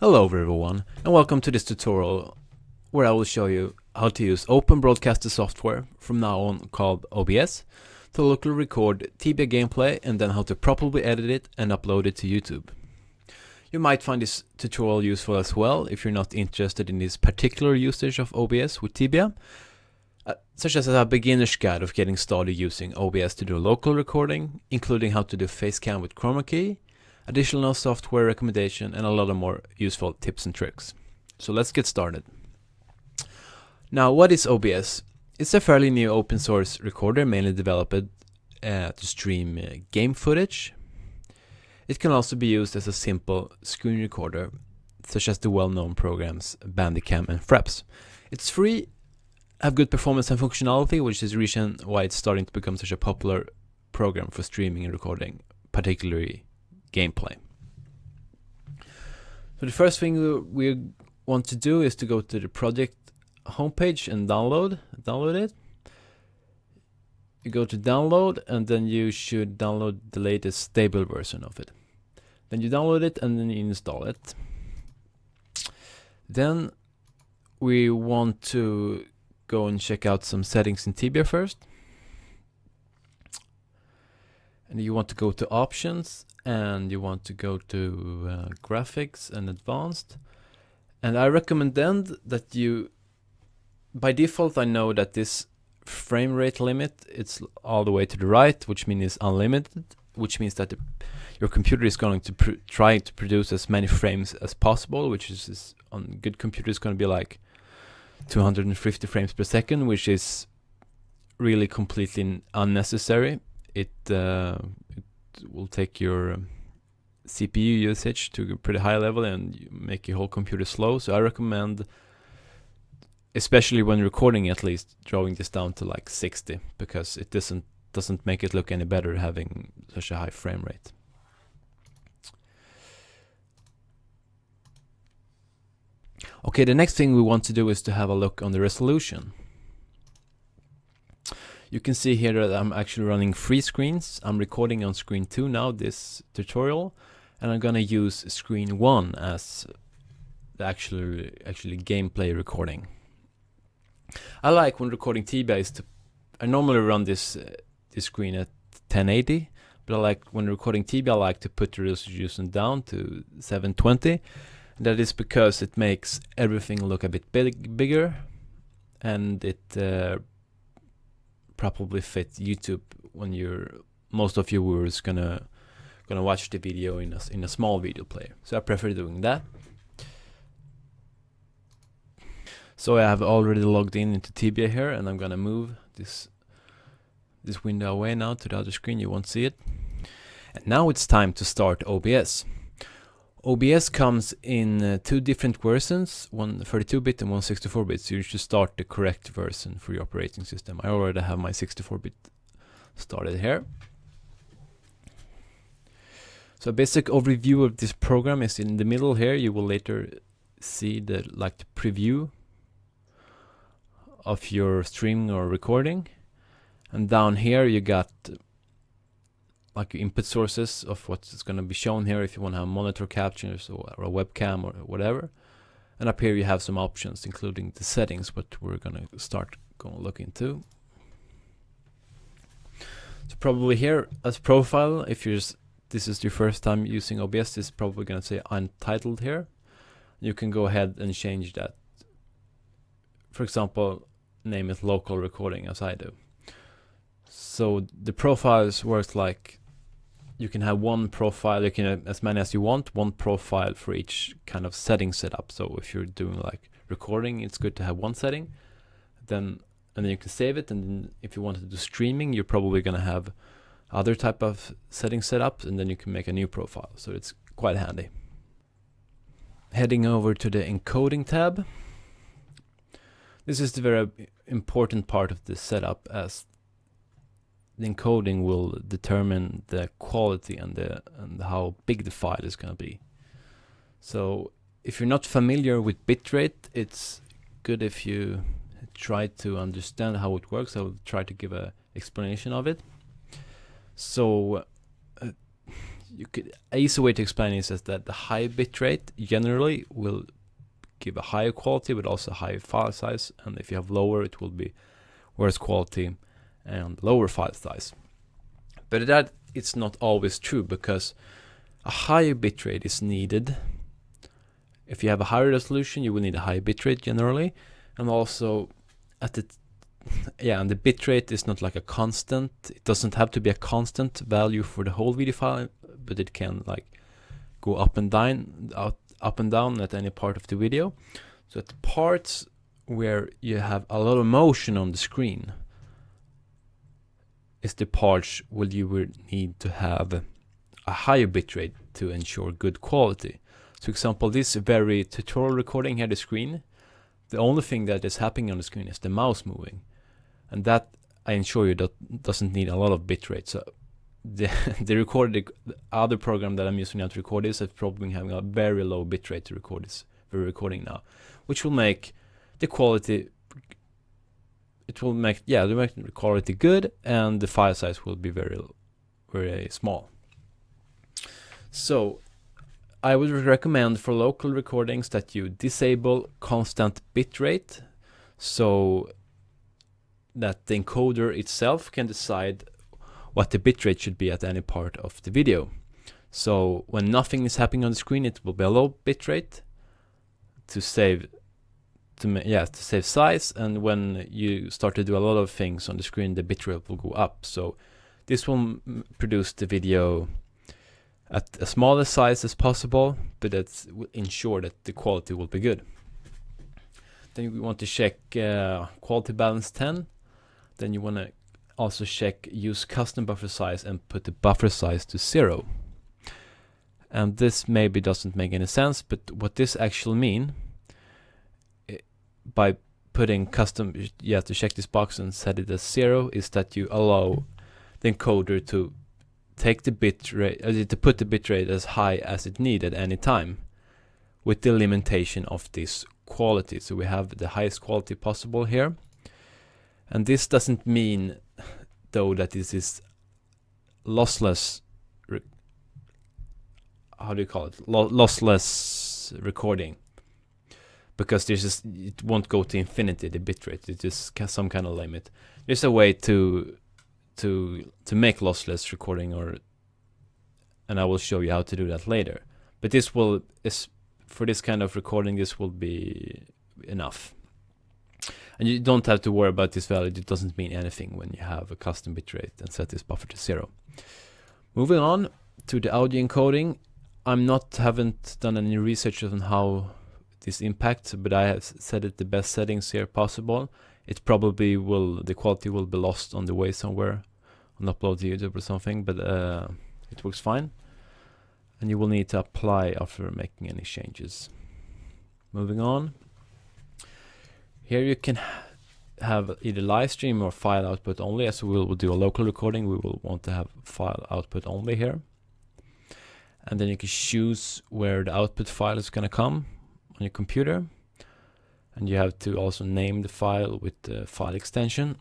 Hello everyone, and welcome to this tutorial where I will show you how to use open broadcaster software from now on called OBS to locally record Tibia gameplay and then how to properly edit it and upload it to YouTube. You might find this tutorial useful as well if you're not interested in this particular usage of OBS with Tibia, such as a beginner's guide of getting started using OBS to do local recording, including how to do facecam with chroma key, additional software recommendation, and a lot of more useful tips and tricks. So let's get started. Now, what is OBS? It's a fairly new open source recorder mainly developed to stream game footage. It can also be used as a simple screen recorder, such as the well-known programs Bandicam and Fraps. It's free, have good performance and functionality, which is the reason why it's starting to become such a popular program for streaming and recording, particularly gameplay. So the first thing we want to do is to go to the project homepage and download it. You go to download and then you should download the latest stable version of it. Then you download it and then you install it. Then we want to go and check out some settings in Tibia first. And you want to go to options and you want to go to graphics and advanced. And I recommend that you, by default I know that this frame rate limit, it's all the way to the right, which means it's unlimited, which means that your computer is going to try to produce as many frames as possible, which is on good computers going to be like 250 frames per second, which is really completely unnecessary. It will take your CPU usage to a pretty high level and make your whole computer slow. So I recommend, especially when recording at least, drawing this down to like 60, because it doesn't make it look any better having such a high frame rate. Okay, the next thing we want to do is to have a look on the resolution. You can see here that I'm actually running 3 screens. I'm recording on screen 2 now, this tutorial, and I'm gonna use screen 1 as the actually gameplay recording. I like when recording Tibia I normally run this screen at 1080, but I like when recording Tibia I like to put the resolution down to 720. That is because it makes everything look a bit bigger, and it probably fit YouTube when most of your viewers gonna watch the video in a small video player. So I prefer doing that. So I have already logged into Tibia here, and I'm gonna move this window away now to the other screen. You won't see it. And now it's time to start OBS. OBS comes in 2 different versions, one 32-bit and one 64-bit, so you should start the correct version for your operating system. I already have my 64-bit started here. So a basic overview of this program is in the middle here. You will later see the preview of your streaming or recording. And down here you got like input sources of what's going to be shown here if you want to have monitor captions or a webcam or whatever. And up here you have some options including the settings, what we're going to look into. So probably here as profile, if this is your first time using OBS, it's probably going to say Untitled here. You can go ahead and change that. For example, name it local recording as I do. So the profiles work like you can have one profile, you can have as many as you want, one profile for each kind of setting setup. So if you're doing like recording, it's good to have one setting, and then you can save it. And then if you want to do streaming, you're probably going to have other type of setting setups, and then you can make a new profile. So it's quite handy. Heading over to the encoding tab. This is the very important part of the setup, as the encoding will determine the quality and how big the file is going to be. So if you're not familiar with bitrate, it's good if you try to understand how it works. I will try to give an explanation of it. So an easy way to explain this is that the high bitrate generally will give a higher quality but also higher file size, and if you have lower it will be worse quality and lower file size. But that it's not always true, because a higher bitrate is needed. If you have a higher resolution, you will need a higher bitrate generally, and also at the and the bitrate is not like a constant. It doesn't have to be a constant value for the whole video file, but it can like go up and down at any part of the video. So at the parts where you have a lot of motion on the screen is the parts where you will need to have a higher bitrate to ensure good quality. So for example, this very tutorial recording here, the screen, the only thing that is happening on the screen is the mouse moving, and that I ensure you that doesn't need a lot of bitrate. So the the other program that I'm using now to record this is probably having a very low bitrate to record this we're recording now, which will make the quality, it will make the quality good, and the file size will be very small. So I would recommend for local recordings that you disable constant bitrate, so that the encoder itself can decide what the bitrate should be at any part of the video. So when nothing is happening on the screen, it will be a low bitrate to save size, and when you start to do a lot of things on the screen, the bitrate will go up. So this will produce the video at a smaller size as possible, but that will ensure that the quality will be good. Then we want to check quality balance 10. Then you want to also check use custom buffer size and put the buffer size to 0. And this maybe doesn't make any sense, but what this actually mean, by putting custom, you have to check this box and set it as 0, is that you allow the encoder to take the bitrate, to put the bitrate as high as it need at any time, with the limitation of this quality. So we have the highest quality possible here, and this doesn't mean though that this is lossless. How do you call it? Lossless recording, because it won't go to infinity, the bitrate. It just has some kind of limit. There's a way to make lossless recording, and I will show you how to do that later. But for this kind of recording, this will be enough. And you don't have to worry about this value. It doesn't mean anything when you have a custom bitrate and set this buffer to 0. Moving on to the audio encoding. Haven't done any research on how this impacts, but I have set it the best settings here possible. It probably the quality will be lost on the way somewhere, on upload to YouTube or something, but it works fine. And you will need to apply after making any changes. Moving on. Here you can have either live stream or file output only. As we will do a local recording, we will want to have file output only here. And then you can choose where the output file is going to come on your computer. And you have to also name the file with the file extension.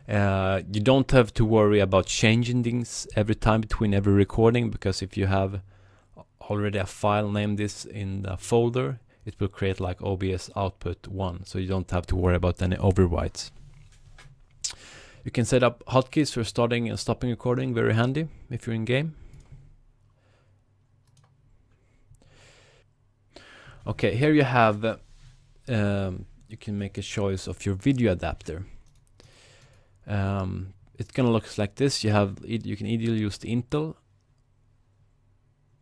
You don't have to worry about changing things every time between every recording, because if you have already a file named this in the folder, it will create like OBS output 1, so you don't have to worry about any overwrites. You can set up hotkeys for starting and stopping recording, very handy if you're in game. Okay, here you have, you can make a choice of your video adapter. It's gonna look like this. You can either use the Intel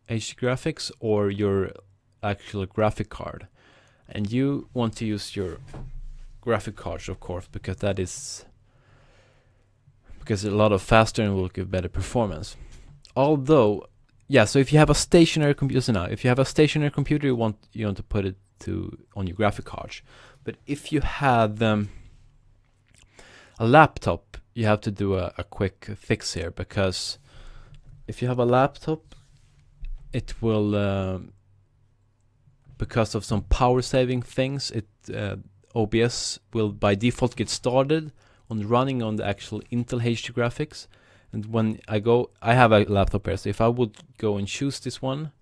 HD graphics or your actual graphic card, and you want to use your graphic cards, of course, because it's a lot of faster and will give better performance. Although, so if you have a stationary computer you want to put it on your graphic cards. But if you have a laptop, you have to do a quick fix here, because if you have a laptop, it will because of some power saving things, OBS will by default get started on running on the actual Intel HD graphics, And when I have a laptop here, so if I would go and choose this one,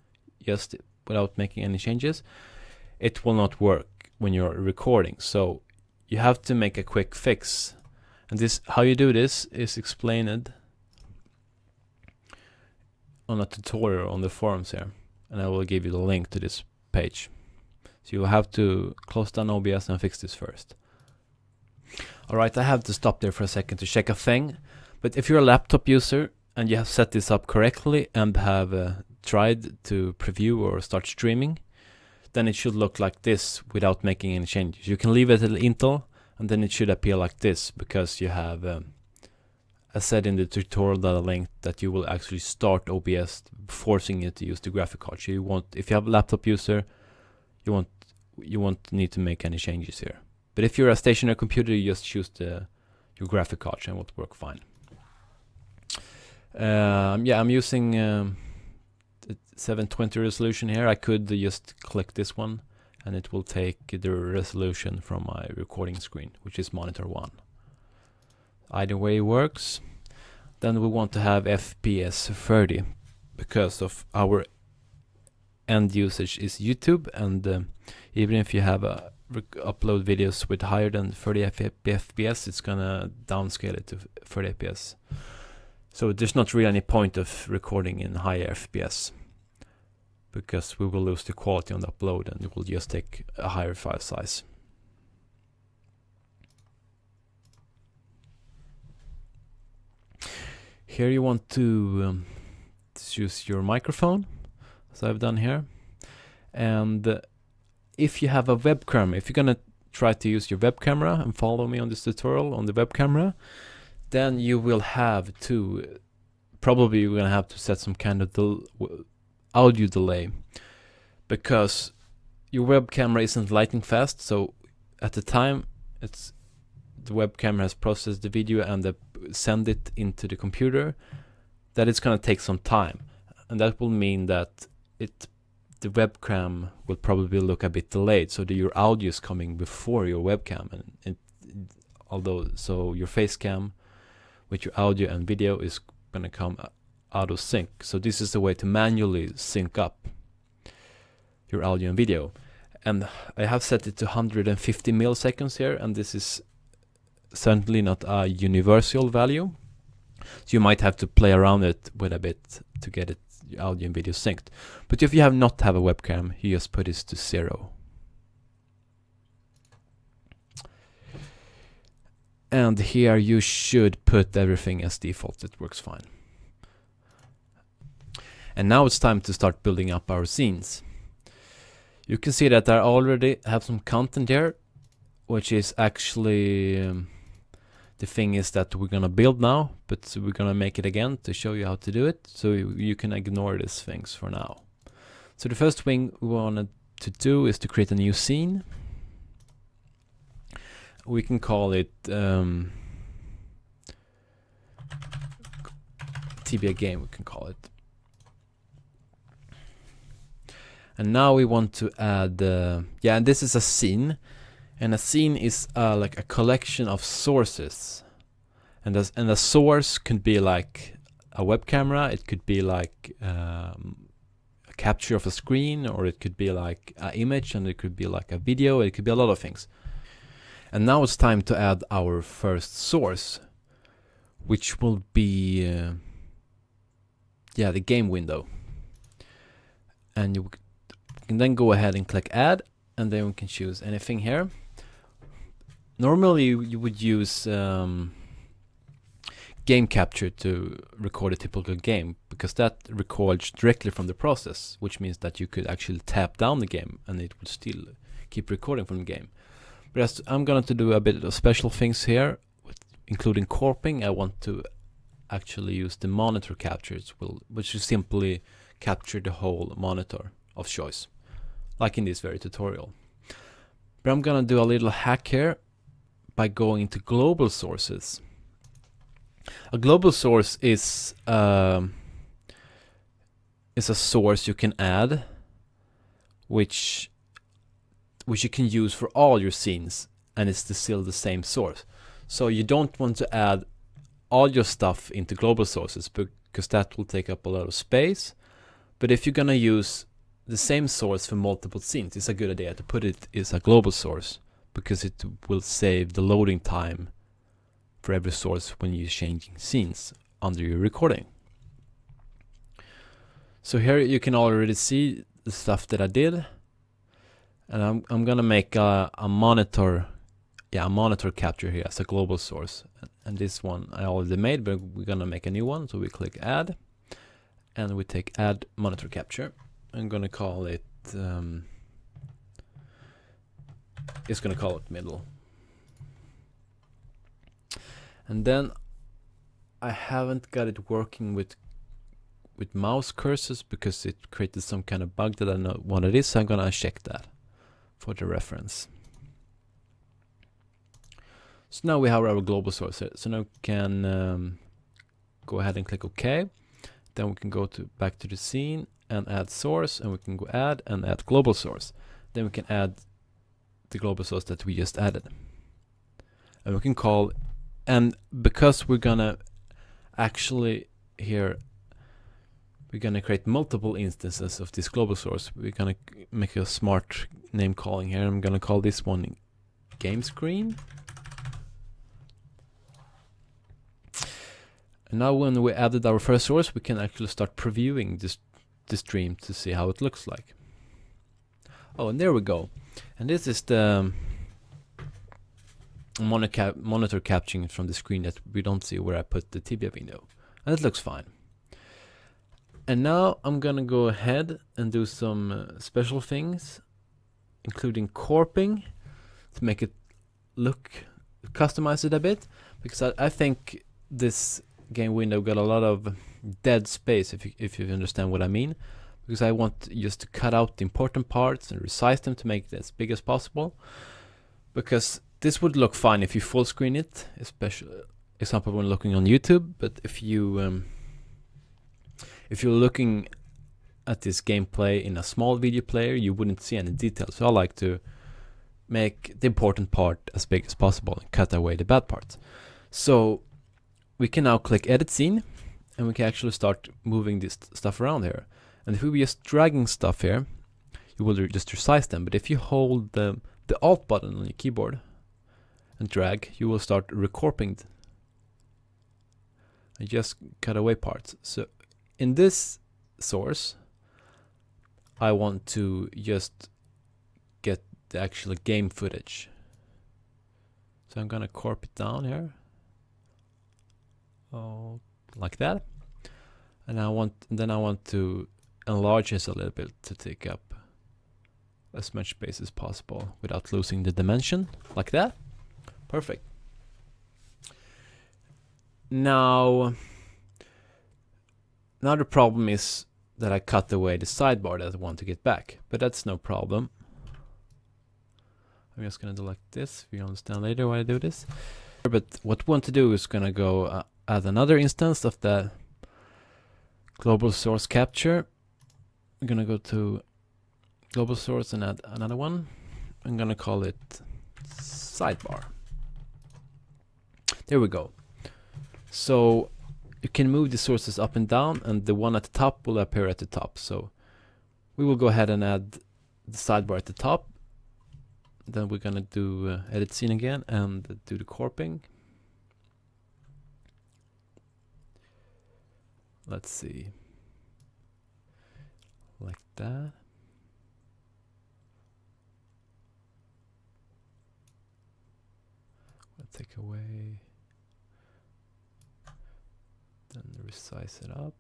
just without making any changes, it will not work when you're recording. So you have to make a quick fix. And this, how you do this is explained on a tutorial on the forums here. And I will give you the link to this page. So you have to close down OBS and fix this first. Alright, I have to stop there for a second to check a thing. But if you're a laptop user and you have set this up correctly and have tried to preview or start streaming, then it should look like this without making any changes. You can leave it at Intel and then it should appear like this, because you have, as said in the tutorial that I linked, that you will actually start OBS forcing it to use the graphic card. So you won't, if you have a laptop user, you won't need to make any changes here. But if you're a stationary computer, you just choose your graphic card and it will work fine. Yeah, I'm using the 720 resolution here. I could just click this one and it will take the resolution from my recording screen, which is monitor 1. Either way works. Then we want to have FPS 30 because of our end usage is YouTube, and even if you have upload videos with higher than 30 FPS, it's gonna downscale it to 30 FPS. So there's not really any point of recording in higher FPS, because we will lose the quality on the upload and it will just take a higher file size. Here you want to choose your microphone, as I've done here. And if you have a web camera, if you're gonna try to use your web camera and follow me on this tutorial on the web camera, then you will have to, probably you're gonna have to set some kind of audio delay, because your web camera isn't lightning fast. So at the time the web camera has processed the video and send it into the computer, that it's gonna take some time, and that will mean that the webcam will probably look a bit delayed, so that your audio is coming before your webcam, and although so your facecam with your audio and video is gonna come out of sync. So this is the way to manually sync up your audio and video. And I have set it to 150 milliseconds here, and this is certainly not a universal value. So you might have to play around it with a bit to get it audio and video synced. But if you not have a webcam, you just put this to 0. And here you should put everything as default. It works fine. And now it's time to start building up our scenes. You can see that I already have some content here, which is actually the thing is that we're gonna build now, but we're gonna make it again to show you how to do it, so you can ignore these things for now. So the first thing we wanted to do is to create a new scene. We can call it Tibia game, we can call it. And now we want to add, yeah, and this is a scene. And a scene is like a collection of sources. And a source could be like a web camera, it could be like a capture of a screen, or it could be like an image, and it could be like a video, it could be a lot of things. And now it's time to add our first source, which will be, yeah, the game window. And you can then go ahead and click add, and then we can choose anything here. Normally you would use game capture to record a typical game, because that records directly from the process, which means that you could actually tap down the game and it will still keep recording from the game. But as I'm going to do a bit of special things here, including corping, I want to actually use the monitor captures, which is simply capture the whole monitor of choice, like in this very tutorial. But I'm going to do a little hack here by going into global sources. A global source is a source you can add, which you can use for all your scenes, and it's still the same source. So you don't want to add all your stuff into global sources because that will take up a lot of space. But if you're gonna use the same source for multiple scenes, it's a good idea to put it as a global source because it will save the loading time for every source when you're changing scenes under your recording. So here you can already see the stuff that I did, and I'm gonna make a monitor capture here as a global source, and this one I already made, but we're gonna make a new one. So we click add, and we take add monitor capture. I'm gonna call it it's gonna call it middle. And then I haven't got it working with mouse cursors because it created some kind of bug that I know what it is, so I'm gonna check that for the reference. So now we have our global source here. So now we can go ahead and click OK. Then we can go back to the scene and add source, and we can go add and add global source. Then we can add the global source that we just added. And we can call, and because we're gonna actually here, we're gonna create multiple instances of this global source. We're gonna make a smart name calling here. I'm gonna call this one game screen. And now when we added our first source, we can actually start previewing this stream to see how it looks like. Oh, and there we go. And this is the monitor capturing from the screen that we don't see where I put the Tibia window. And it looks fine. And now I'm gonna go ahead and do some special things, including corping, to make it customize it a bit, because I think this game window got a lot of dead space, if you understand what I mean, because I want just to cut out the important parts and resize them to make it as big as possible, because this would look fine if you full screen it, especially example when looking on YouTube. But if you're looking at this gameplay in a small video player, you wouldn't see any details. So I like to make the important part as big as possible and cut away the bad parts. So we can now click edit scene, and we can actually start moving this stuff around here. And if we were just dragging stuff here, you will just resize them. But if you hold the alt button on your keyboard and drag, you will start recorping and just cut away parts. So in this source, I want to just get the actual game footage. So I'm gonna corp it down here. Oh, like that. And then I want to enlarge this a little bit to take up as much space as possible without losing the dimension, like that. Perfect. Now the problem is that I cut away the sidebar that I want to get back, but that's no problem. I'm just gonna do like this. You understand later why I do this. But what we want to do is gonna go add another instance of the global source capture. I'm gonna go to global source and add another one. I'm gonna call it sidebar. There we go. So you can move the sources up and down, and the one at the top will appear at the top. So we will go ahead and add the sidebar at the top. Then we're gonna do edit scene again and do the corping. Let's see, like that. I'll take away, then resize it up.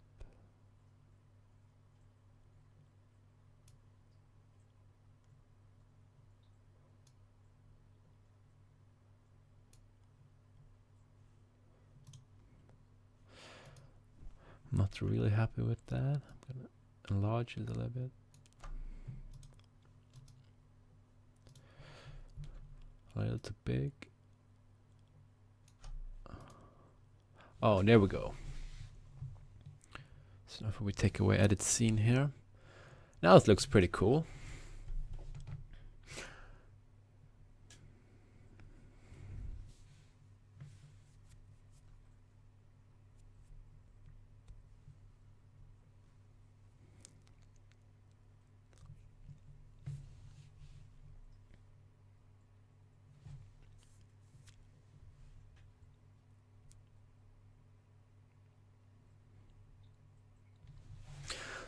I'm not really happy with that. I'm gonna enlarge it a little bit. A little too big. Oh, there we go. So now if we take away edit scene here, now it looks pretty cool.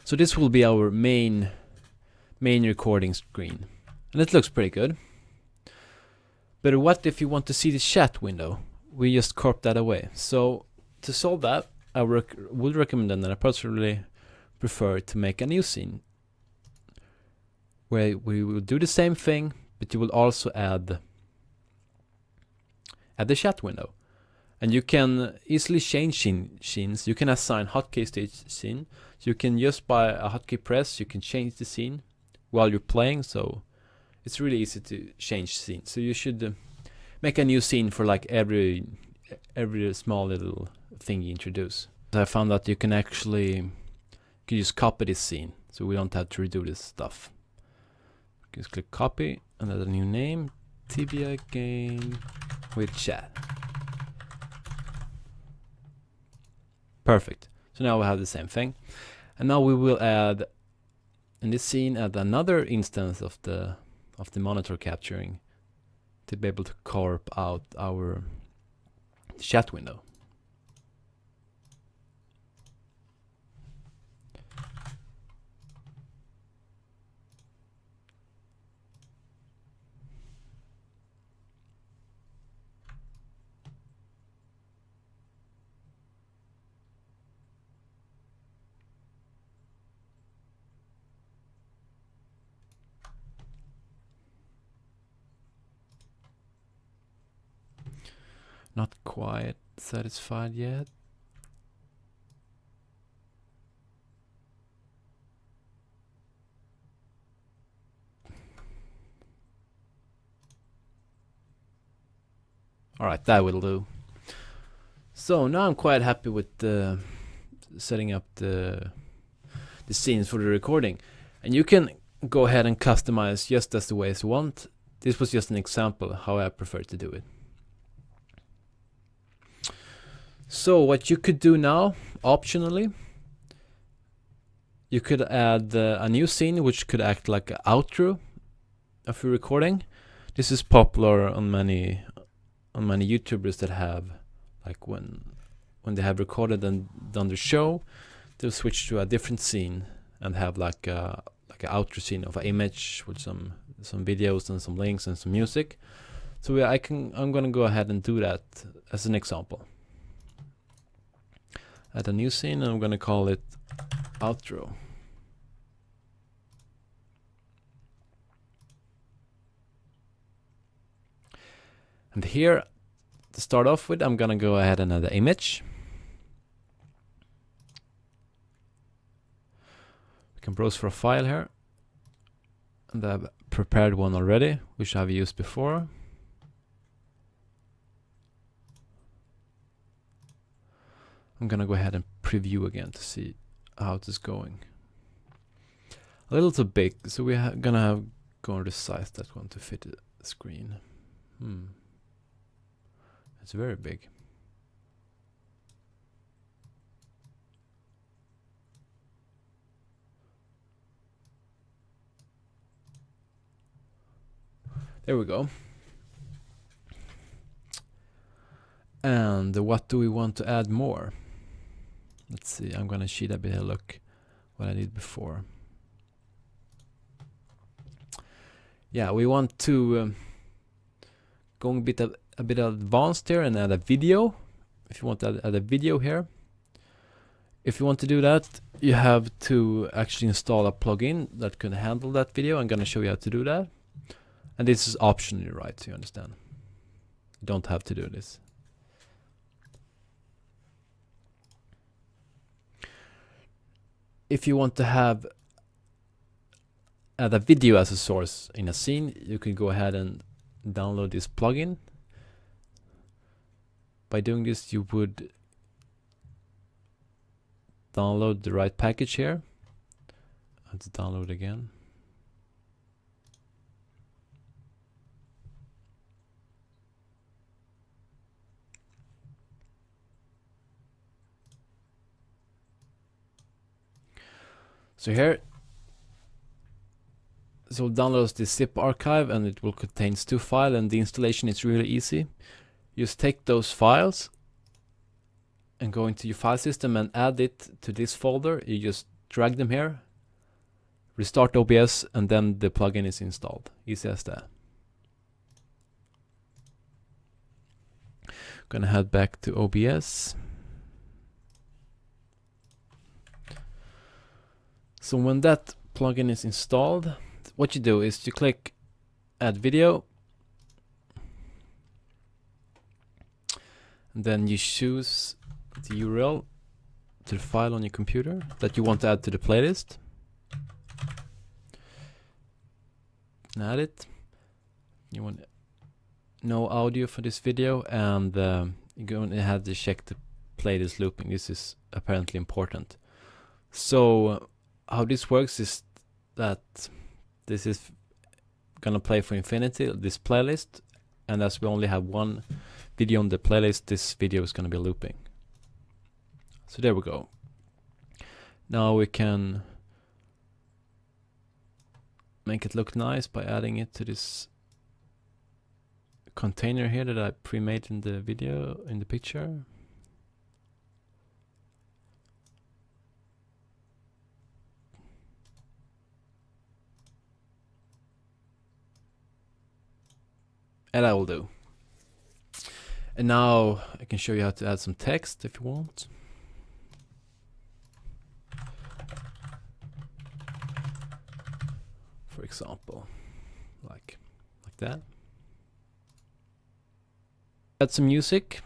So this will be our main recording screen, and it looks pretty good. But what if you want to see the chat window? We just corp that away. So to solve that, I would recommend, and I personally prefer, to make a new scene where we will do the same thing, but you will also add the chat window. And you can easily change scenes. You can assign hotkeys to each scene. So you can just by a hotkey press, you can change the scene while you're playing. So it's really easy to change scenes. So you should make a new scene for like every small little thing you introduce. I found that you can actually just copy this scene, so we don't have to redo this stuff. Just click copy and add a new name, Tibia game with chat. Perfect. So now we have the same thing, and now we will add in this scene another instance of the monitor capturing to be able to corp out our chat window. Not quite satisfied yet. Alright, that will do. So now I'm quite happy with setting up the scenes for the recording. And you can go ahead and customize just as the ways you want. This was just an example how I prefer to do it. So what you could do now, optionally, you could add a new scene which could act like an outro of your recording. This is popular on many YouTubers that have, like when they have recorded and done the show, they'll switch to a different scene and have like an outro scene of an image with some videos and some links and some music. So I'm gonna go ahead and do that as an example. Add a new scene, and I'm gonna call it outro. And here, to start off with, I'm gonna go ahead and add an image. We can browse for a file here, and I've prepared one already, which I've used before. I'm gonna go ahead and preview again to see how it is going. A little too big, so we're gonna go and resize that one to fit the screen. It's very big. There we go. And what do we want to add more? Let's see, I'm gonna cheat a bit and look what I did before. Yeah, we want to go a bit advanced here and add a video. If you want to add a video here. If you want to do that, you have to actually install a plugin that can handle that video. I'm gonna show you how to do that. And this is optional, right? So you understand. You don't have to do this. If you want to add a video as a source in a scene, you can go ahead and download this plugin. By doing this, you would download the right package here. Let's download again. So here, so it downloads the zip archive, and it will contain 2 files, and the installation is really easy. You just take those files and go into your file system and add it to this folder. You just drag them here, restart OBS, and then the plugin is installed. Easy as that. Gonna head back to OBS. So when that plugin is installed, what you do is you click Add Video, and then you choose the URL to the file on your computer that you want to add to the playlist. And add it. You want no audio for this video, and you're going to have to check the playlist looping. This is apparently important. So how this works is that this is gonna play for infinity, this playlist, and as we only have one video on the playlist, this video is gonna be looping. So there we go. Now we can make it look nice by adding it to this container here that I pre-made in the video, in the picture. And I will do. And now I can show you how to add some text if you want. For example, like that. Add some music.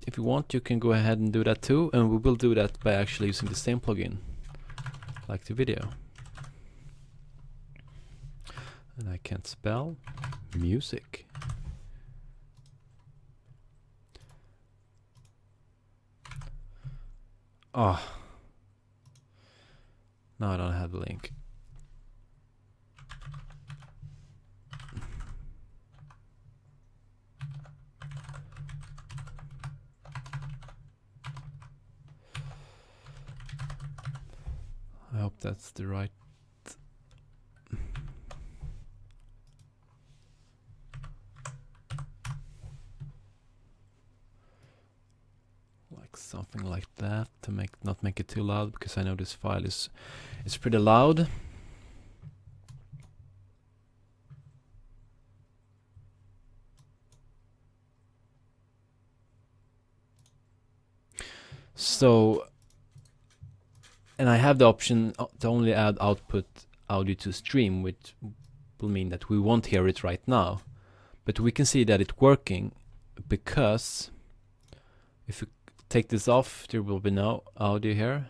If you want, you can go ahead and do that too, and we will do that by actually using the same plugin, like the video. And I can't spell music. Oh, now I don't have the link. I hope that's the right. Like something like that to not make it too loud, because I know this file is pretty loud. So, and I have the option to only add output audio to stream, which will mean that we won't hear it right now, but we can see that it's working, because if you take this off, there will be no audio here,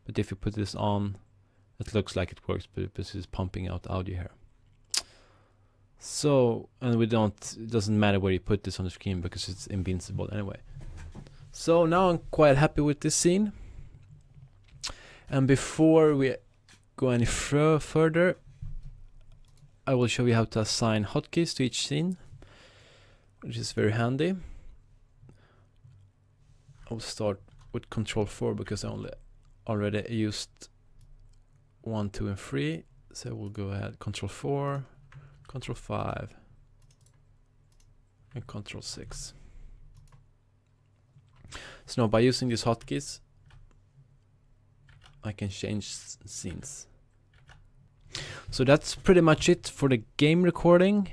but if you put this on, it looks like it works, but this is pumping out audio here. So, and it doesn't matter where you put this on the screen because it's invincible anyway. So now I'm quite happy with this scene. And before we go any further, I will show you how to assign hotkeys to each scene, which is very handy. I'll start with Control 4 because I already used 1, 2, and 3. So we'll go ahead, Control 4, Control 5, and Control 6. So now by using these hotkeys, I can change scenes. So that's pretty much it for the game recording.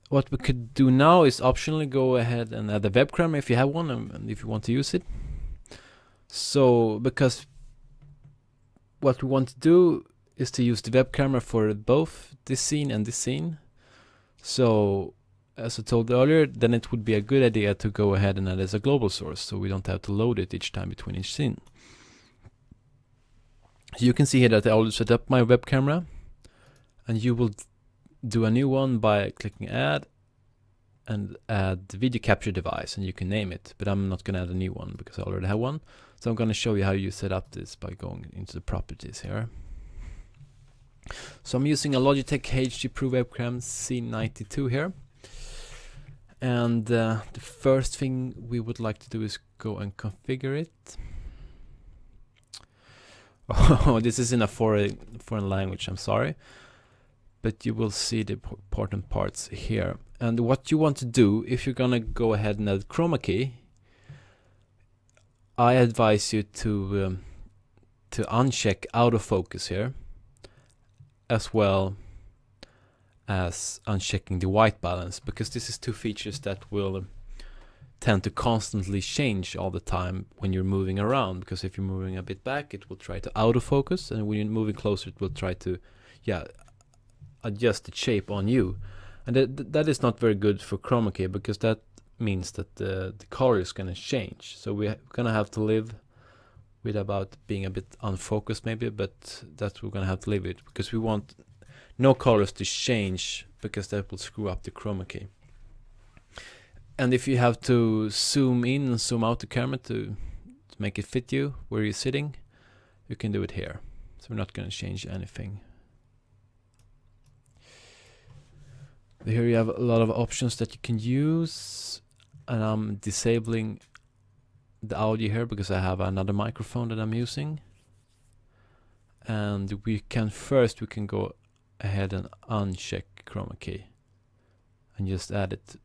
What we could do now is optionally go ahead and add a webcam if you have one and if you want to use it. So, because what we want to do is to use the web camera for both this scene and this scene. So, as I told earlier, then it would be a good idea to go ahead and add as a global source, so we don't have to load it each time between each scene. So you can see here that I already set up my web camera, and you will do a new one by clicking add and add the video capture device, and you can name it, but I'm not going to add a new one because I already have one. So I'm going to show you how you set up this by going into the properties here. So I'm using a Logitech HD Pro webcam C92 here, and the first thing we would like to do is go and configure it. Oh, this is in a foreign language, I'm sorry, but you will see the important parts here. And what you want to do, if you're gonna go ahead and add chroma key, I advise you to to uncheck autofocus here, as well as unchecking the white balance, because this is two features that will tend to constantly change all the time when you're moving around, because if you're moving a bit back, it will try to autofocus, and when you're moving closer, it will try to adjust the shape on you. And that is not very good for chroma key, because that means that the color is going to change. So we're going to have to live with about being a bit unfocused maybe, but that we're going to have to live with, because we want no colors to change, because that will screw up the chroma key. And if you have to zoom in and zoom out the camera to make it fit you where you're sitting, you can do it here. So we're not going to change anything. Here you have a lot of options that you can use, and I'm disabling the audio here because I have another microphone that I'm using. And we can go ahead and uncheck chroma key and just add it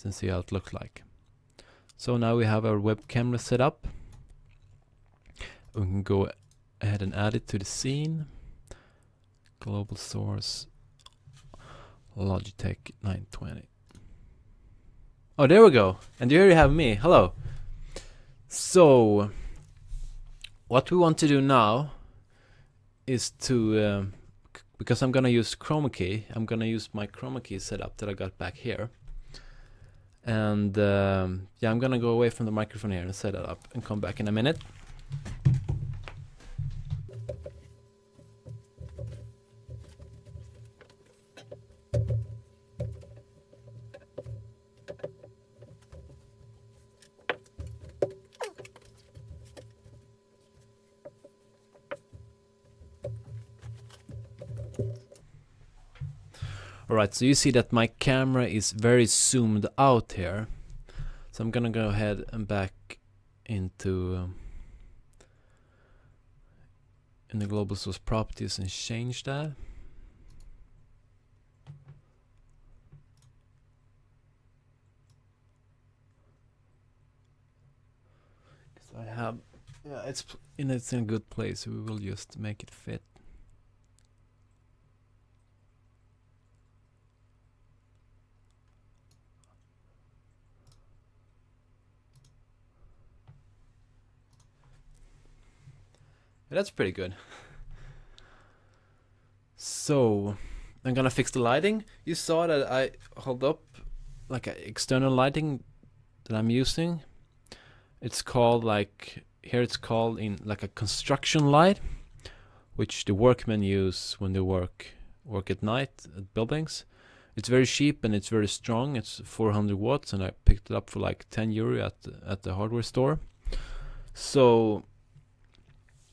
and see how it looks like. So now we have our web camera set up. We can go ahead and add it to the scene. Global source, Logitech 920. Oh, there we go. And here you have me. Hello. So what we want to do now is to because I'm gonna use chroma key, I'm gonna use my chroma key setup that I got back here. And yeah, I'm gonna go away from the microphone here and set it up and come back in a minute. Alright, so you see that my camera is very zoomed out here. So I'm gonna go ahead and back into in the global source properties and change that. So I have, yeah, it's in a good place, so we will just make it fit. That's pretty good. So I'm gonna fix the lighting. You saw that I hold up like an external lighting that I'm using. It's called like, here it's called in like a construction light, which the workmen use when they work at night at buildings. It's very cheap and it's very strong. It's 400 watts, and I picked it up for like 10 euro at the hardware store. So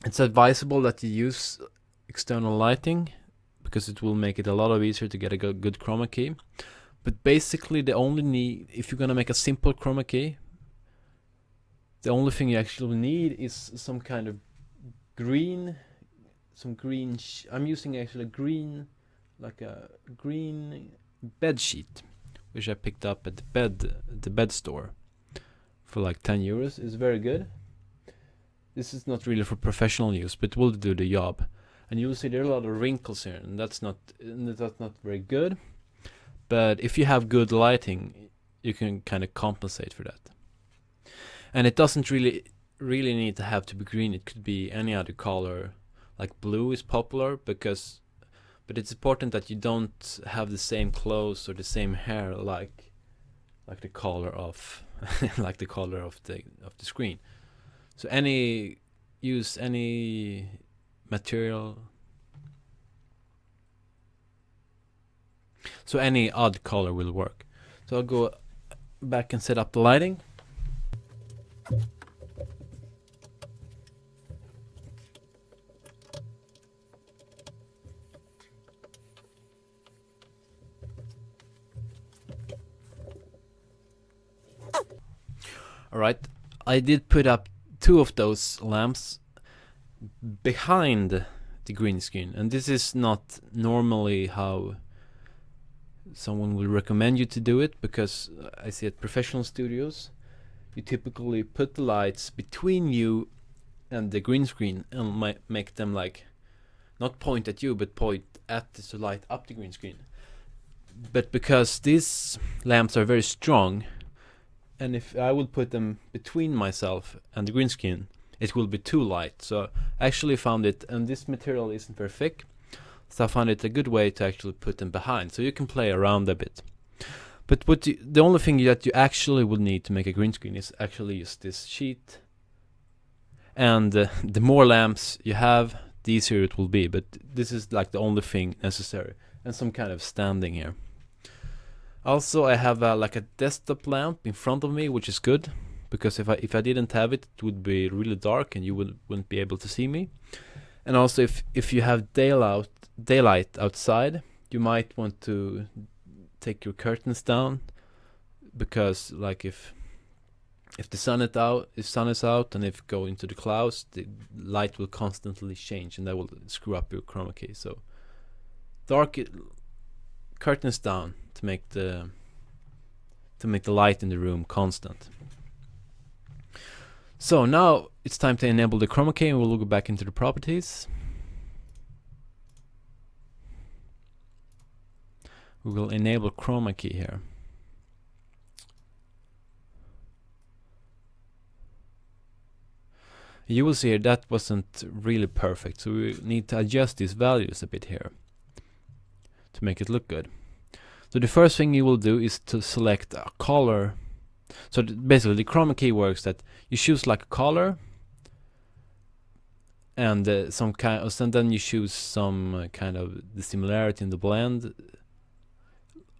it's advisable that you use external lighting, because it will make it a lot easier to get a good chroma key. But basically the only need, if you're gonna make a simple chroma key, the only thing you actually need is some kind of green, I'm using actually like a green bed sheet, which I picked up at the bed store for like 10 euros. It's very good. This is not really for professional use, but it will do the job. And you'll see there are a lot of wrinkles here, and that's not very good. But if you have good lighting, you can kind of compensate for that. And it doesn't really need to have to be green. It could be any other color. Like blue is popular, but it's important that you don't have the same clothes or the same hair like the color of like the color of the screen. So use any material. So any odd color will work. So I'll go back and set up the lighting. Alright, I did put up 2 of those lamps behind the green screen, and this is not normally how someone will recommend you to do it, because I see at professional studios you typically put the lights between you and the green screen and make them like not point at you but point at to light up the green screen. But because these lamps are very strong, and if I would put them between myself and the green screen, it will be too light. So I actually found it, and this material isn't very thick, so I found it a good way to actually put them behind, so you can play around a bit. But the only thing that you actually would need to make a green screen is actually just this sheet. And the more lamps you have, the easier it will be. But this is like the only thing necessary. And some kind of standing here. Also, I have like a desktop lamp in front of me, which is good. Because if I didn't have it, it would be really dark and you wouldn't be able to see me. And also, if you have daylight outside, you might want to take your curtains down, because like if the sun is out and if go into the clouds, the light will constantly change and that will screw up your chroma key. So curtains down to make the light in the room constant. So now it's time to enable the chroma key, and we'll go back into the properties. We will enable chroma key here. You will see here that wasn't really perfect, so we need to adjust these values a bit here to make it look good. So the first thing you will do is to select a color. So basically the chroma key works that you choose like a color and some kind of, and then you choose some kind of the similarity in the blend.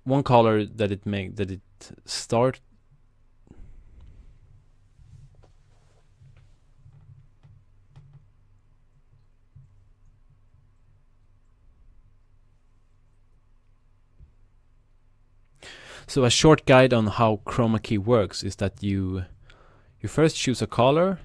One color that it start. So a short guide on how chroma key works is that you first choose a color.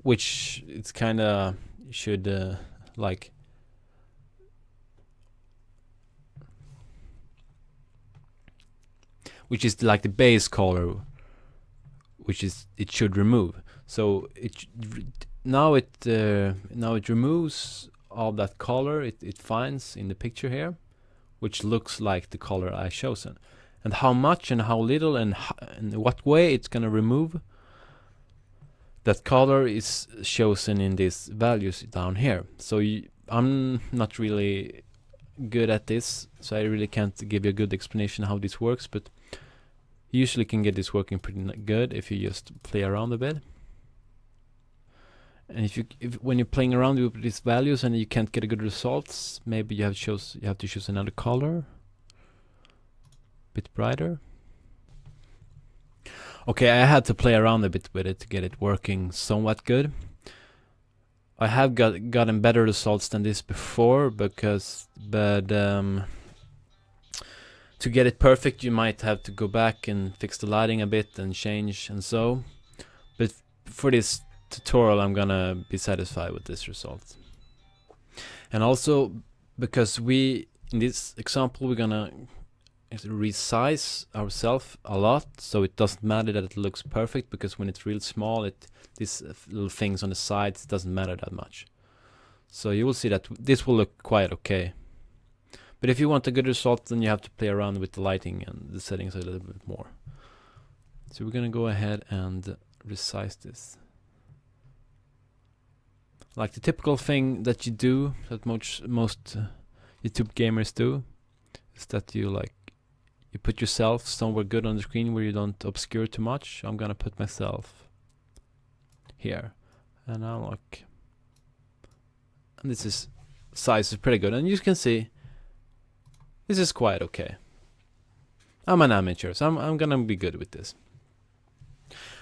Which it's kind of should like which is like the base color, which is it should remove. So now it removes all that color it finds in the picture here, which looks like the color I chosen, and how much and how little and in what way it's gonna remove that color is chosen in these values down here. So I'm not really good at this, so I really can't give you a good explanation how this works, but you usually can get this working pretty good if you just play around a bit. And if when you're playing around with these values and you can't get a good results, maybe you have to choose another color, a bit brighter. Okay, I had to play around a bit with it to get it working somewhat good. I have gotten better results than this before, but to get it perfect you might have to go back and fix the lighting a bit and change and so. But for this tutorial I'm gonna be satisfied with this result. And also because in this example we're gonna resize ourselves a lot, so it doesn't matter that it looks perfect, because when it's real small these little things on the sides doesn't matter that much. So you will see that this will look quite okay. But if you want a good result, then you have to play around with the lighting and the settings a little bit more. So we're gonna go ahead and resize this. Like the typical thing that you do, that most YouTube gamers do, is that you put yourself somewhere good on the screen where you don't obscure too much. I'm gonna put myself here, and and this is size is pretty good, and you can see this is quite okay. I'm an amateur, so I'm gonna be good with this.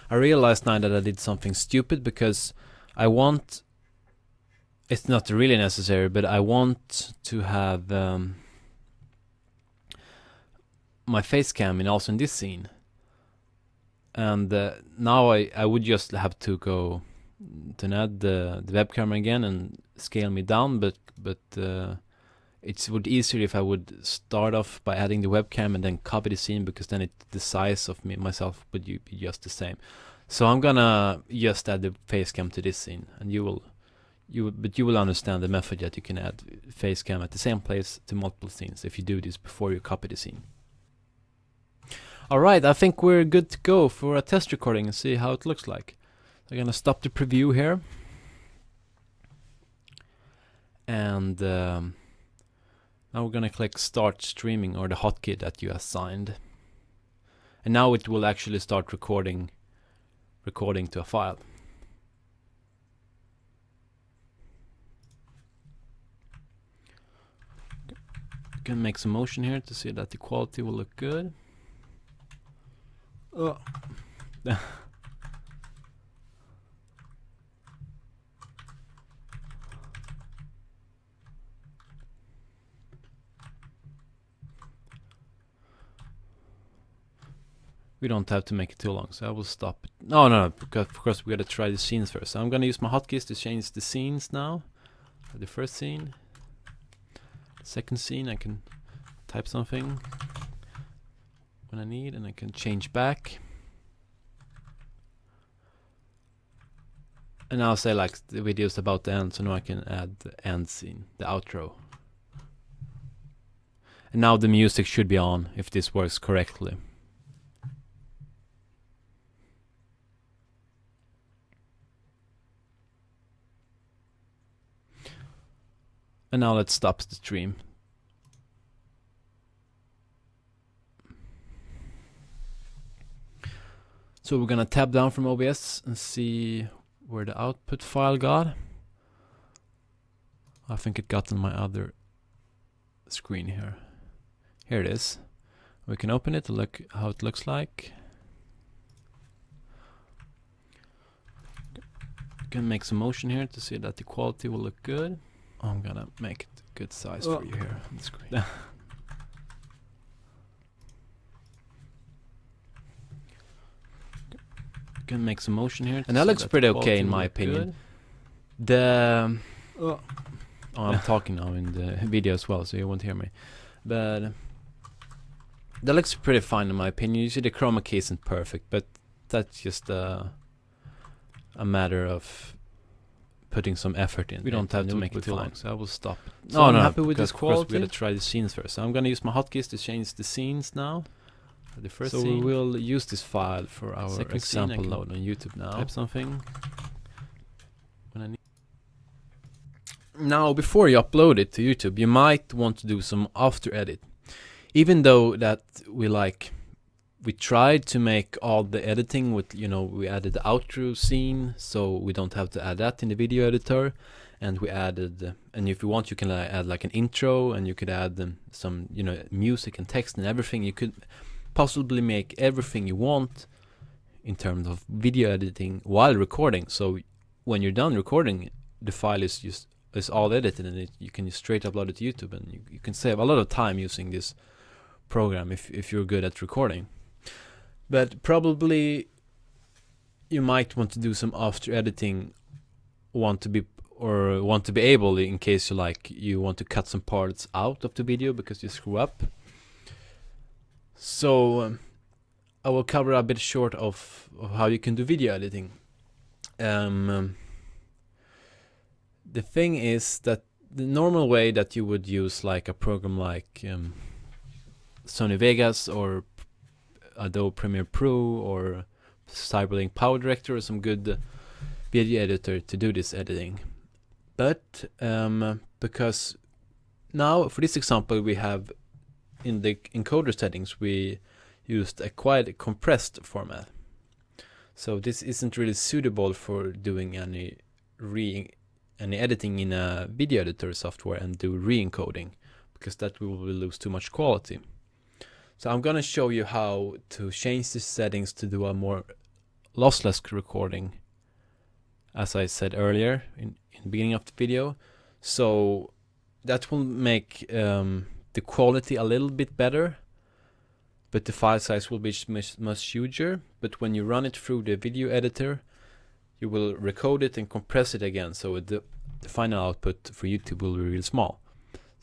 I realized now that I did something stupid, because it's not really necessary, but I want to have my facecam and also in this scene, and now I would just have to go to add the web camera again and scale me down, but It would be easier if I would start off by adding the webcam and then copy the scene, because then the size of myself would be just the same. So I'm gonna just add the facecam to this scene, and you will understand the method that you can add facecam at the same place to multiple scenes if you do this before you copy the scene. Alright, I think we're good to go for a test recording and see how it looks like. So I'm gonna stop the preview here. And now we're gonna click start streaming, or the hotkey that you assigned. And now it will actually start recording to a file. Can make some motion here to see that the quality will look good. Oh. We don't have to make it too long, so I will stop it. No, because of course we gotta try the scenes first. So I'm gonna use my hotkeys to change the scenes now. For the first scene, second scene, I can type something when I need, and I can change back. And now say like the video's about to end, so now I can add the end scene, the outro. And now the music should be on if this works correctly. And now let's stop the stream. So we're gonna tab down from OBS and see where the output file got. I think it got on my other screen here. Here it is. We can open it to look how it looks like. Can make some motion here to see that the quality will look good. I'm gonna make it a good size for you here on the screen. Can make some motion here, and that looks pretty okay in my opinion. The I'm talking now in the video as well, so you won't hear me. But that looks pretty fine in my opinion. Usually the chroma key isn't perfect, but that's just a matter of putting some effort in. We don't have to make it too long, so I will stop. So I'm happy with this quality. We're gonna try the scenes first. So I'm gonna use my hotkeys to change the scenes now. For the first scene, we will use this file for our example load on YouTube now. Type something when I need. Now, before you upload it to YouTube, you might want to do some after edit. Even though that we tried to make all the editing with, we added the outro scene, so we don't have to add that in the video editor. And we added, and if you want, you can add like an intro, and you could add some, music and text and everything. You could possibly make everything you want in terms of video editing while recording. So when you're done recording, the file is all edited, and you can just straight upload it to YouTube, and you can save a lot of time using this program if you're good at recording. But probably you might want to do some after editing, want to be able, in case you want to cut some parts out of the video because you screw up. So I will cover a bit short of how you can do video editing. The thing is that the normal way that you would use like a program like Sony Vegas or Adobe Premiere Pro or Cyberlink Power Director or some good video editor to do this editing. But because now for this example we have in the encoder settings we used a quite compressed format. So this isn't really suitable for doing any editing in a video editor software and do re-encoding, because that will lose too much quality. So I'm gonna show you how to change the settings to do a more lossless recording, as I said earlier in the beginning of the video. So that will make the quality a little bit better, but the file size will be much huger. But when you run it through the video editor, you will recode it and compress it again, so the final output for YouTube will be real small.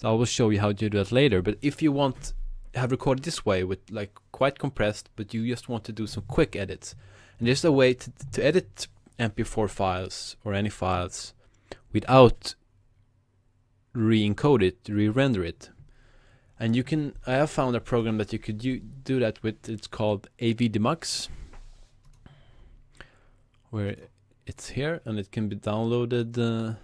So I will show you how to do that later. But if you want have recorded this way with like quite compressed, but you just want to do some quick edits, and there's a way to edit MP4 files or any files without re-encode it, re-render it. And you can, I have found a program that you could do that with. It's called AviDemux, where it's here and it can be downloaded.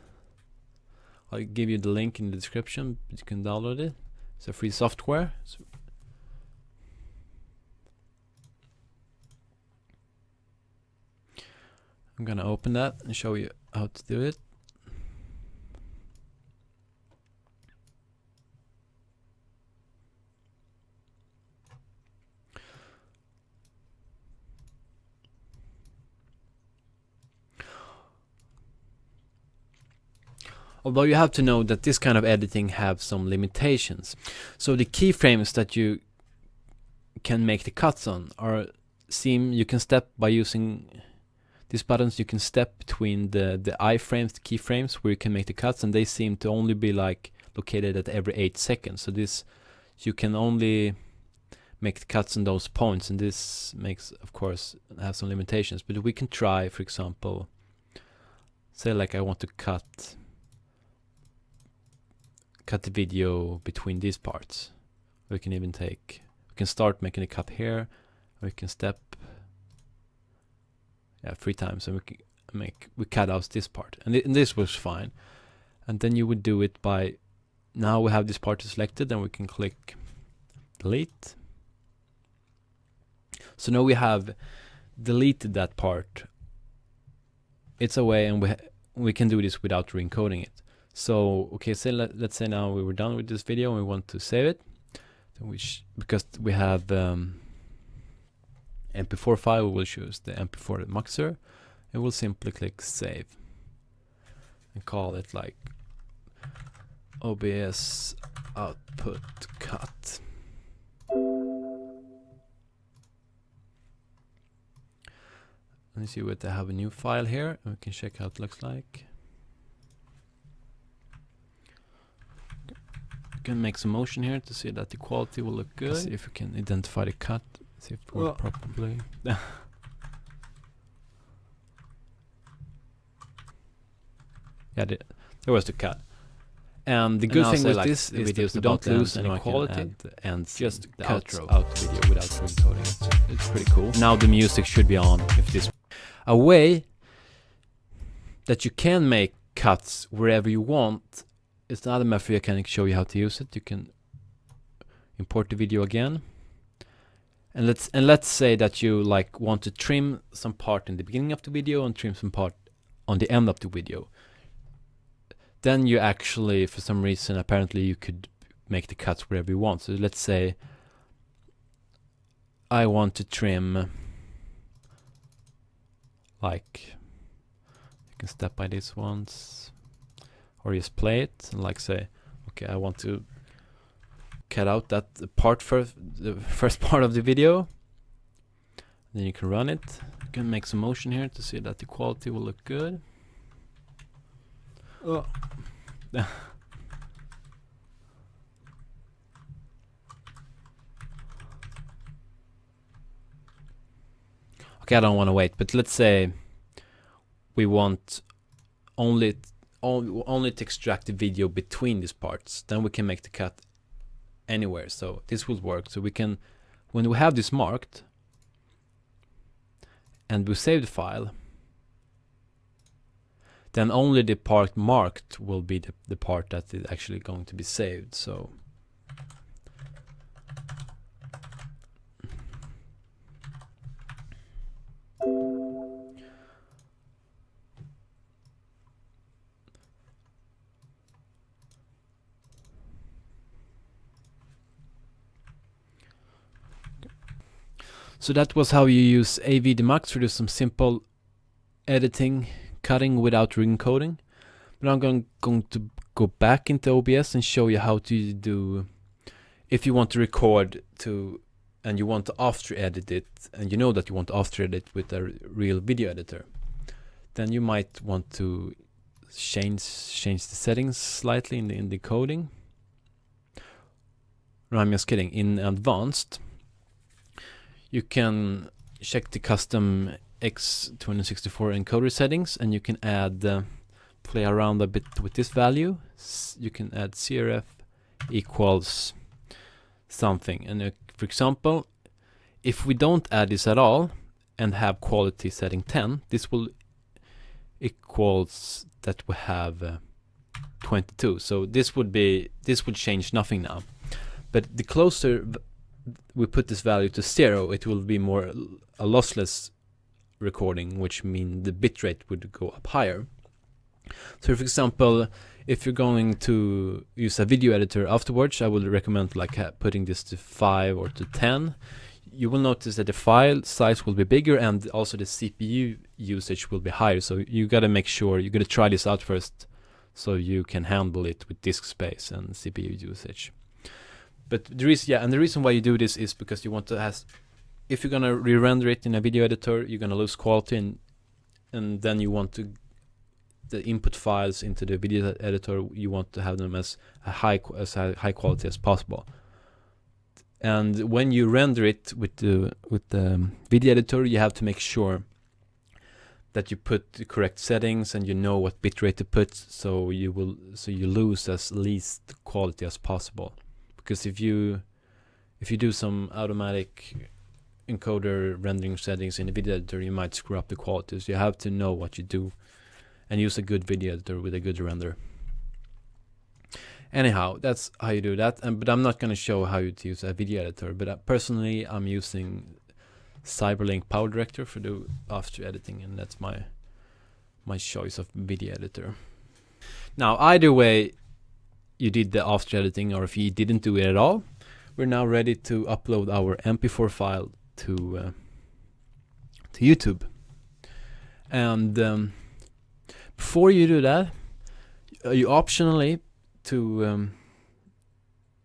I'll give you the link in the description, but you can download it. It's a free software. So I'm gonna open that and show you how to do it. Although you have to know that this kind of editing have some limitations. So the keyframes that you can make the cuts on are you can step by using these buttons. You can step between the iframes, the keyframes, where you can make the cuts, and they seem to only be like located at every 8 seconds. So you can only make the cuts on those points, and this makes, of course, have some limitations. But we can try, for example, say like I want to cut the video between these parts. We can even we can start making a cut here. We can step 3 times, and we cut out this part, and this was fine. And then you would do it by, now we have this part selected, and we can click delete. So now we have deleted that part. It's a way, and we can do this without re-encoding it. So okay, so let's say now we were done with this video and we want to save it. Then because we have MP4 file, we will choose the MP4 muxer, and we'll simply click save and call it like OBS output cut. Let me see what I have a new file here, and we can check how it looks like. Can make some motion here to see that the quality will look good. See if we can identify the cut. See if it works properly. Yeah, there was the cut. And the good thing with this is that we don't lose any quality, and just cuts out the video without re-encoding it. So it's pretty cool. Now the music should be on. If this a way that you can make cuts wherever you want. It's another method. I can show you how to use it. You can import the video again, and let's say that you like want to trim some part in the beginning of the video and trim some part on the end of the video. Then you actually, for some reason, apparently you could make the cuts wherever you want. So let's say I want to trim, like, you can step by these ones. Or just play it and like say, okay, I want to cut out that part the first part of the video. Then you can run it. You can make some motion here to see that the quality will look good. Oh. Okay, I don't want to wait, but let's say we want only to extract the video between these parts. Then we can make the cut anywhere. So this will work. So we can, when we have this marked and we save the file, then only the part marked will be the part that is actually going to be saved. So So that was how you use AviDemux to do some simple editing, cutting without re-encoding. But I'm going to go back into OBS and show you how to do, if you want to record and you want to after edit it, and you know that you want to after edit with a real video editor, then you might want to change the settings slightly in the coding. No, I'm just kidding. In advanced, you can check the custom X264 encoder settings, and you can add, play around a bit with this value. You can add CRF equals something. And for example, if we don't add this at all and have quality setting 10, this will equals that we have 22. So this would change nothing now. But the closer we put this value to 0, it will be more a lossless recording, which means the bitrate would go up higher. So for example, if you're going to use a video editor afterwards, I would recommend like putting this to 5 or to 10. You will notice that the file size will be bigger and also the CPU usage will be higher. So you gotta make sure, you gotta try this out first so you can handle it with disk space and CPU usage. But the reason why you do this is because you want to have, if you're gonna re-render it in a video editor, you're gonna lose quality, and then you want to, the input files into the video editor, you want to have them as high quality as possible. And when you render it with the video editor, you have to make sure that you put the correct settings and you know what bitrate to put, so you lose as least quality as possible. Because if you do some automatic encoder rendering settings in the video editor, you might screw up the quality. So you have to know what you do and use a good video editor with a good render. Anyhow, that's how you do that. But I'm not going to show how to use a video editor. But personally, I'm using Cyberlink Power Director for the after editing, and that's my choice of video editor. Now, either way you did the after editing, or if you didn't do it at all, we're now ready to upload our MP4 file to YouTube. And before you do that, you optionally to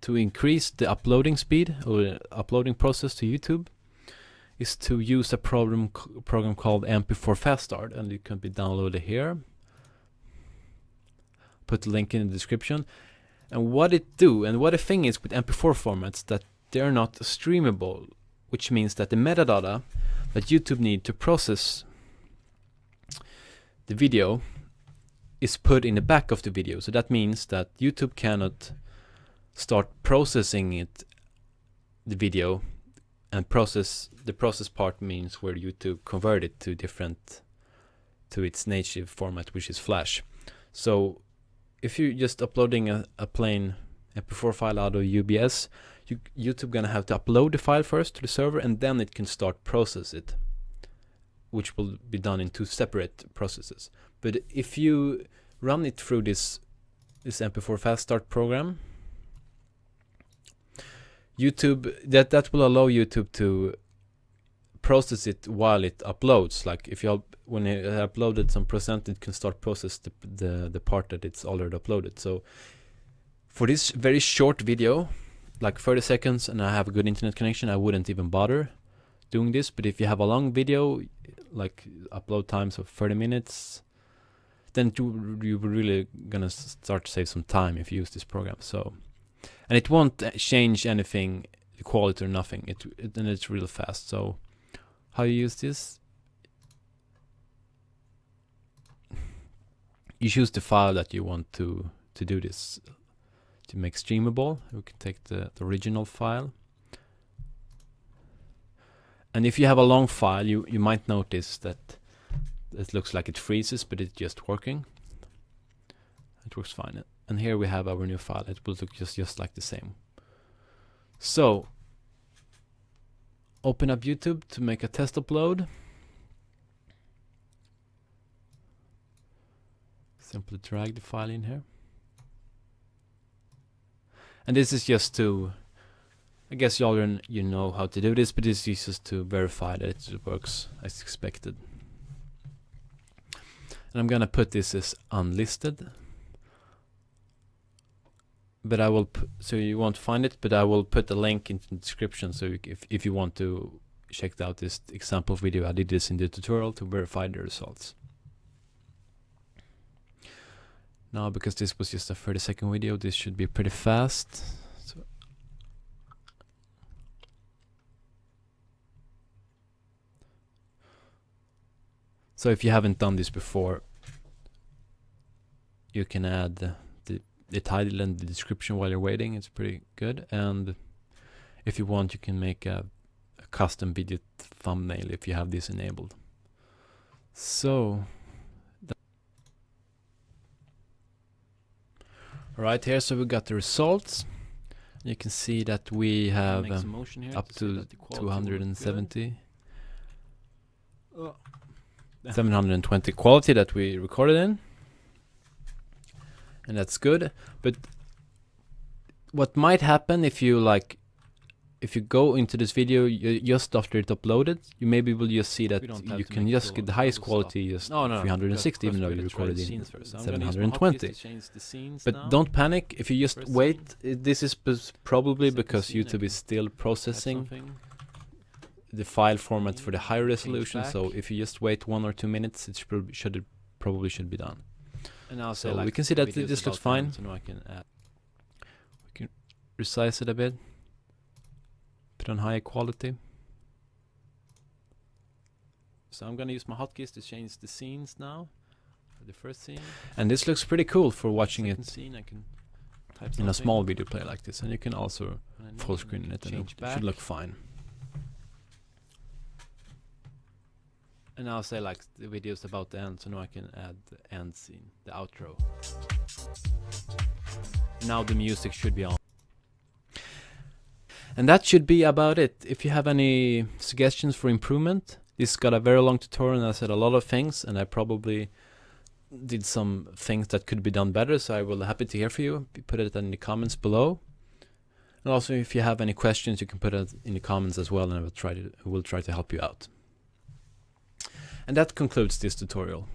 increase the uploading speed or the uploading process to YouTube is to use a program called MP4 Fast Start, and it can be downloaded here. Put the link in the description. And what it do, and what the thing is with MP4 formats, that they're not streamable, which means that the metadata that YouTube need to process the video is put in the back of the video. So that means that YouTube cannot start processing the video, and the process part means where YouTube convert it to its native format, which is Flash. So if you're just uploading a plain MP4 file out of OBS, YouTube gonna have to upload the file first to the server, and then it can start process it, which will be done in 2 separate processes. But if you run it through this MP4 Fast Start program, YouTube that will allow YouTube to process it while it uploads. Like if when you uploaded some percent, it can start process the part that it's already uploaded. So for this very short video, like 30 seconds, and I have a good internet connection, I wouldn't even bother doing this. But if you have a long video, like upload times of 30 minutes, then you're really gonna start to save some time if you use this program. So, and it won't change anything, the quality or nothing. And it's real fast. So how you use this? You choose the file that you want to do this, to make streamable. You can take the original file. And if you have a long file, you might notice that it looks like it freezes, but it's just working. It works fine. And here we have our new file. It will look just like the same. So open up YouTube to make a test upload. Simply drag the file in here. And this is just to, I guess you know how to do this, but this is just to verify that it works as expected. And I'm gonna put this as unlisted. But I will so you won't find it, but I will put a link in the description, so if you want to check out this example video, I did this in the tutorial to verify the results. Now, because this was just a 30-second video, this should be pretty fast. So So if you haven't done this before, you can add the title and the description while you're waiting. It's pretty good. And if you want, you can make a custom video thumbnail if you have this enabled. So right here, so we got the results. You can see that we have up to 270, 720 quality that we recorded in, and that's good. But what might happen if you go into this video just after it's uploaded, you maybe will just see that you can just get the highest quality, just 360, even though you recorded in 720. But don't panic if you just wait. This is probably because YouTube is still processing the file format for the higher resolution. So if you just wait 1 or 2 minutes, it probably should be done. So we can see that this looks fine. So now we can resize it a bit. Put on higher quality. So I'm gonna use my hotkeys to change the scenes now. The first scene. And this looks pretty cool for watching it in a small video player like this. And you can also full screen it, and it should look fine. And I'll say like the video's about to end, so now I can add the end scene, the outro. Now the music should be on. And that should be about it. If you have any suggestions for improvement, this got a very long tutorial and I said a lot of things, and I probably did some things that could be done better, so I will be happy to hear from you. Put it in the comments below. And also if you have any questions, you can put it in the comments as well, and I will try to help you out. And that concludes this tutorial.